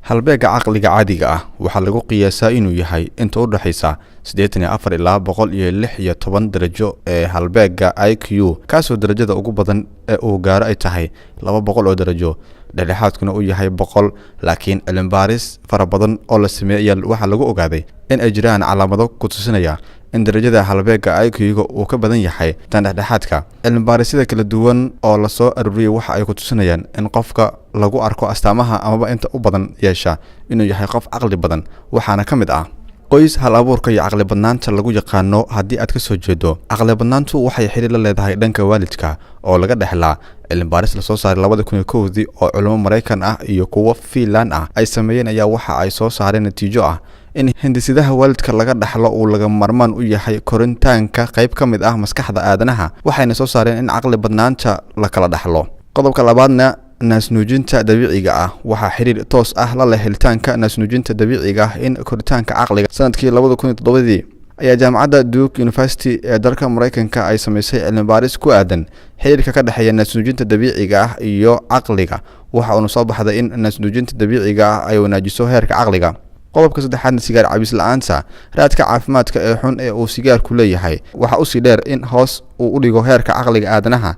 halbeega caqliga caadiga ah waxaa lagu qiyaasaa inuu yahay inta u dhaxaysa 84 ilaa 116 darajo ee halbeega IQ kaasoo darajada ugu badan ee uu gaaro ay tahay 200 oo darajo dhexdhexaadkuna uu yahay 100 laakiin cilmi baaris fara badan oo la sameeyay waxa lagu ogaaday in ay jiraan calaamado ku tusinaya in darajada halbeega IQ-ga uu ka badan yahay tan dhexdhexaadka cilmi baarisada kala duwan oo la soo ururiyay waxa ay ku tusinayaan in qofka lagu arko astaamaha amaba inta u badan yeesha inuu yahay qof caqli badan waxaana ka mid ah qoys hal abuurka iyo caqli badnaanta lagu yaqaano haddii aad ka soo jeedo caqli badnaantu waxay xiriir la leedahay dhanka waalidka oo laga dhaxlaa cilmi baaris la soo saaray 2001 oo culimo Mareykan ah iyo kuwa Finland ah ay sameeyeen ayaa waxa ay soo saareen natiijo ah in hindisidaha waalidka laga dhaxlo uu laga marmaan u yahay korintaanka qayb ka mid ah maskaxda aadanaha waxayna soo saareen in caqli badnaanta la kala dhaxlo qodobka labaadna naasnuujinta dabiiciga ah waxa xiriir toos ah la leh helitaanka naasnuujinta dabiiciga ah in koritaanka caqliga sanadkii 2007 ayaa jaamacadda Duke University ee dalka Mareykanka ay sameysay cilmi baaris ku aadan xiriirka ka dhaxeeya naasnuujinta dabiiciga ah iyo caqliga waxa uu soo baxday in naasnuujinta dabiiciga ah ay wanaajiso heerka caqliga qodobka saddexaad sigaar cabis la'aanta raadka caafimaadka ee xun ee uu sigaarku leeyahay waxa uu si dheer in hoos uu u dhigo heerka caqliga aadanaha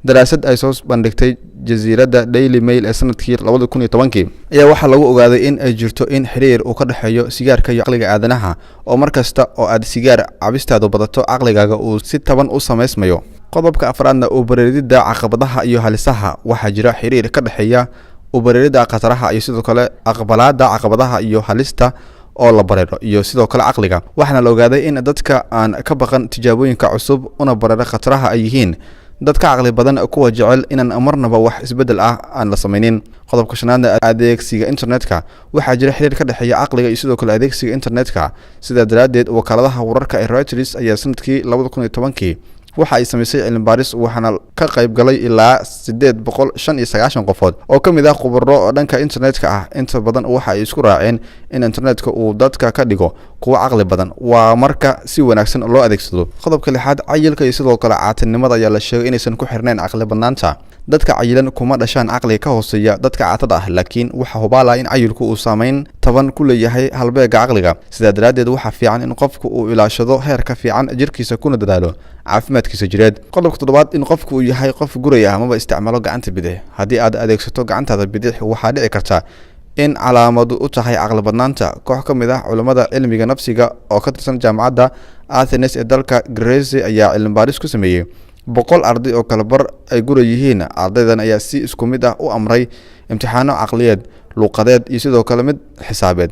daraasad ay soo bandhigtay jasiiradda Daily Mail ee sanadkii 2010 ayaa waxa lagu ogaaday in ay jirto in xiriir uu ka dhaxeeyo sigaarka iyo caqliga aadanaha oo markasta oo aad sigaar cabistaadu badato caqligaaga uu si taban u sameysmayo qodobka afraadna uu bareeridda caqabadaha iyo halisaha waxa jira xiriir ka dhaxeeya ubareeridda qataraha iyo sidoo kale aqbalaadda caqabadaha iyo halista oo la bareero iyo sidoo kale caqliga waxaana la ogaaday in dadka aan ka baqan tijaabooyinka cusub una bareero qataraha ay yihiin dadka caqli badan kuwa jecel inaan marnaba wax isbedel ah aan la sameeynin qodobka shanaad adeegsiga internetka waxa jira xiriir ka dhaxeeya caqliga iyo sidoo kale adeegsiga internetka sida daraadeed wakaaladaha wararka ee Reuters ayaa sanadkii 2010 waxa ay sameysay cilmi baaris waxaana ka qayb galay ilaa 895 qofood oo kamid ah khubaro dhanka internetka ah inta badan waxa ay isku raaceen in internetka uu dadka ka dhigo kuwa caqli badan waa marka si wanaagsan loo adeegsado qodobka lixaad cayilka iyo sidoo kale caatinimada ayaa la sheegay inaysan ku xirnayn caqli badnaanta dadka cayilan kuma dhashaan caqli ka hooseeya dadka caatada ah laakiin waxa hubaala in cayilku uu saameyn taban ku leeyahay halbeega caqliga sida daraadeed waxa fiican in qofku uu ilaashado heerka fiican jirkiisa kuna dadaalo caafimaadkiisa jireed qodobka toddobaad in qofku uu yahay qof guray ah ama isticmaalo gacanta bidix haddii aad adeegsato gacantaada bidix waxa dhici karta in calaamadu u tahay caqli badnaanta koox ka mid ah culimada cilmiga nafsiga oo ka tirsan jaamacadda Athens ee dalka Greece ayaa cilmi baaris ku sameeyay 100 arday oo kala bar ay guray yihiin ardaydan ayaa si isku mid ah u amray imtixaano caqliyeed luqadeed iyo sidoo kale mid xisaabeed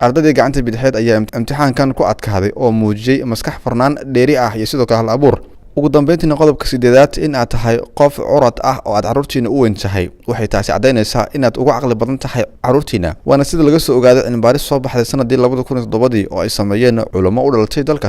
ardayda gacanta bidixeed ayaa imtixaankan ku adkaaday oo muujiyay maskax farnaan dheeri ah iyo sidoo kale hal abuur ugu dambeyntii qodobka 8aad in aad tahay qof curad ah oo aad caruurtiina u weyn tahay waxay taasi cadeynaysaa in aad uga caqli badan tahay caruurtiina waana sida laga soo ogaaday cilmi baaris soo baxday sanadii 2007 oo ay sameeyeen culimo u dhalatay dalka